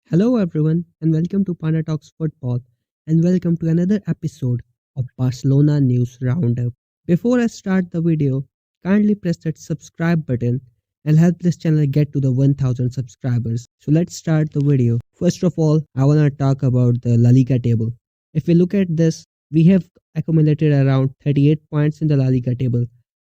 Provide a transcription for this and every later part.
Hello, everyone, and welcome to Panda Talks Football, and welcome to another episode of Barcelona News Roundup. Before I start the video, kindly press that subscribe button and help this channel get to the 1000 subscribers. So let's start the video. First of all, I want to talk about the La Liga table. If we look at this, we have accumulated around 38 points in the La Liga table,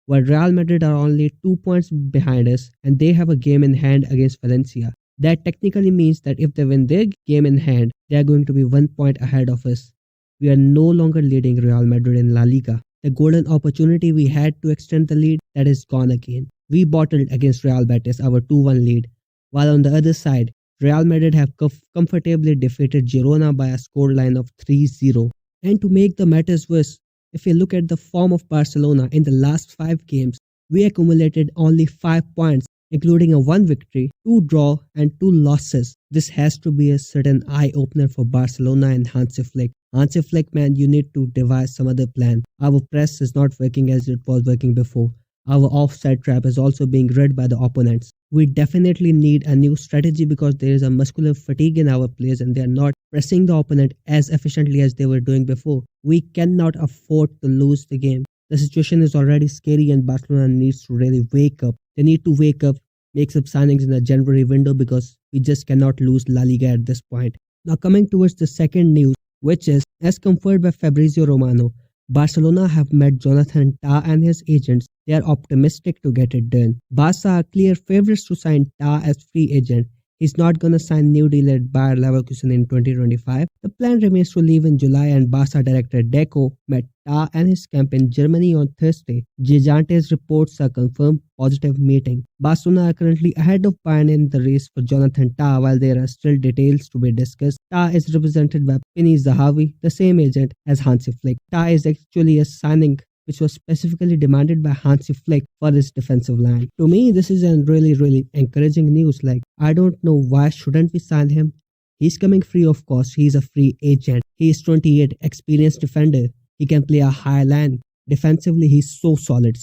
while Real Madrid are only 2 points behind us and they have a game in hand against Valencia. That technically means that if they win their game in hand, they are going to be 1 point ahead of us. We are no longer leading Real Madrid in La Liga. The golden opportunity we had to extend the lead, that is gone again. We bottled against Real Betis our 2-1 lead, while on the other side, Real Madrid have comfortably defeated Girona by a scoreline of 3-0. And to make the matters worse, if you look at the form of Barcelona in the last 5 games, we accumulated only 5 points, including a 1 victory, 2 draw and 2 losses. This has to be a certain eye-opener for Barcelona and Hansi Flick. Hansi Flick, man, you need to devise some other plan. Our press is not working as it was working before. Our offside trap is also being read by the opponents. We definitely need a new strategy because there is a muscular fatigue in our players and they are not pressing the opponent as efficiently as they were doing before. We cannot afford to lose the game. The situation is already scary and Barcelona needs to really wake up. They need to wake up, make some signings in the January window because we just cannot lose La Liga at this point. Now coming towards the second news, which is, as confirmed by Fabrizio Romano, Barcelona have met Jonathan Tah and his agents. They are optimistic to get it done. Barca are clear favourites to sign Tah as free agent. He's not gonna sign new deal at Bayer Leverkusen in 2025. The plan remains to leave in July and Barca director Deco met Tah and his camp in Germany on Thursday. Gigante's reports are confirmed positive meeting. Barcelona are currently ahead of Bayern in the race for Jonathan Tah while there are still details to be discussed. Tah is represented by Pini Zahavi, the same agent as Hansi Flick. Tah is actually a signing which was specifically demanded by Hansi Flick for his defensive line. To me, this is a really encouraging news. Like, I don't know why shouldn't we sign him. He's coming free of cost. He's a free agent. He is 28, experienced defender. He can play a high line. Defensively, he's so solid.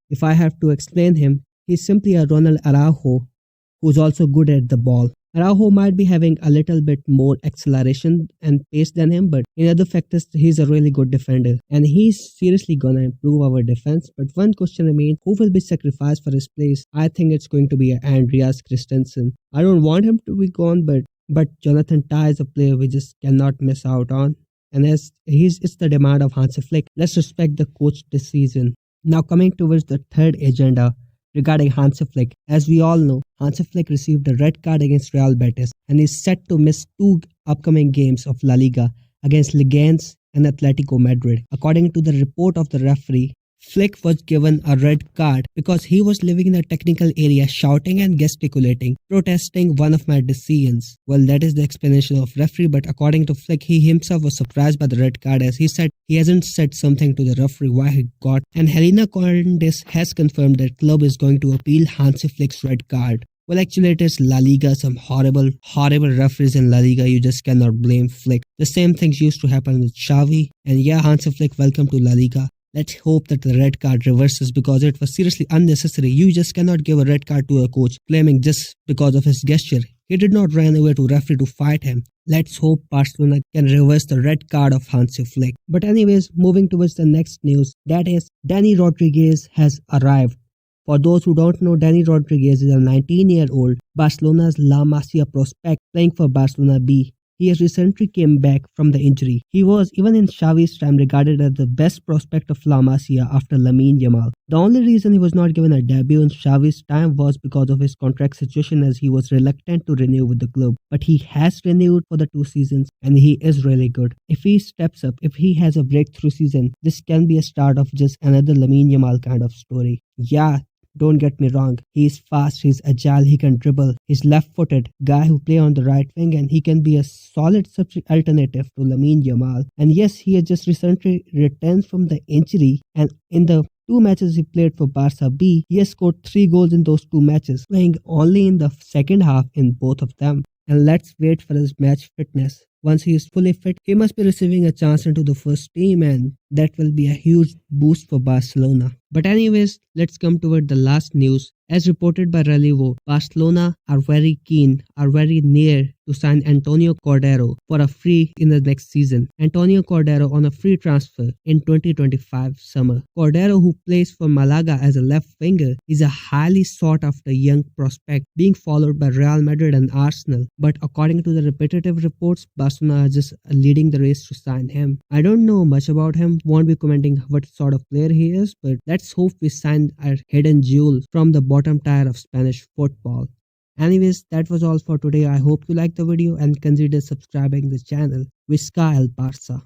If I have to explain him, he's simply a Ronald Araujo who's also good at the ball. Araujo might be having a little bit more acceleration and pace than him, but in other factors, he's a really good defender. And he's seriously gonna improve our defense. But one question remains, who will be sacrificed for his place? I think it's going to be Andreas Christensen. I don't want him to be gone, but Jonathan Tah is a player we just cannot miss out on. And as it's the demand of Hansi Flick, let's respect the coach this season. Now coming towards the third agenda, regarding Hansi Flick. As we all know, Hansi Flick received a red card against Real Betis and is set to miss 2 upcoming games of La Liga against Leganés and Atletico Madrid. According to the report of the referee, Flick was given a red card because he was living in the technical area shouting and gesticulating, protesting one of my decisions. Well, that is the explanation of referee, but according to Flick, he himself was surprised by the red card as he said he hasn't said something to the referee why he got. And Helena Correndis has confirmed that club is going to appeal Hansi Flick's red card. Well, actually it is La Liga, some horrible referees in La Liga, you just cannot blame Flick. The same things used to happen with Xavi, and yeah, Hansi Flick, welcome to La Liga. Let's hope that the red card reverses because it was seriously unnecessary. You just cannot give a red card to a coach claiming just because of his gesture. He did not run away to referee to fight him. Let's hope Barcelona can reverse the red card of Hansi Flick. But anyways, moving towards the next news, that is Dani Rodriguez has arrived. For those who don't know, Dani Rodriguez is a 19-year-old Barcelona's La Masia prospect playing for Barcelona B. He has recently came back from the injury. He was, even in Xavi's time, regarded as the best prospect of La Masia after Lamine Yamal. The only reason he was not given a debut in Xavi's time was because of his contract situation as he was reluctant to renew with the club. But he has renewed for the 2 seasons and he is really good. If he steps up, if he has a breakthrough season, this can be a start of just another Lamine Yamal kind of story. Yeah. Don't get me wrong, he's fast, he's agile, he can dribble, he's left-footed guy who play on the right wing and he can be a solid substitute alternative to Lamine Yamal. And yes, he has just recently returned from the injury and in the 2 matches he played for Barca B, he has scored 3 goals in those 2 matches, playing only in the second half in both of them. And let's wait for his match fitness. Once he is fully fit, he must be receiving a chance into the first team, and that will be a huge boost for Barcelona. But anyways, let's come toward the last news. As reported by Relevo, Barcelona are very near to sign Antonio Cordero for a free in the next season. Antonio Cordero on a free transfer in 2025 summer. Cordero, who plays for Malaga as a left winger, is a highly sought after young prospect being followed by Real Madrid and Arsenal. But according to the repetitive reports, Barcelona are just leading the race to sign him. I don't know much about him, won't be commenting what sort of player he is, but let's hope we sign our hidden jewel from the bottom tier of Spanish football. Anyways, that was all for today. I hope you liked the video and consider subscribing the channel. Visca el Barça.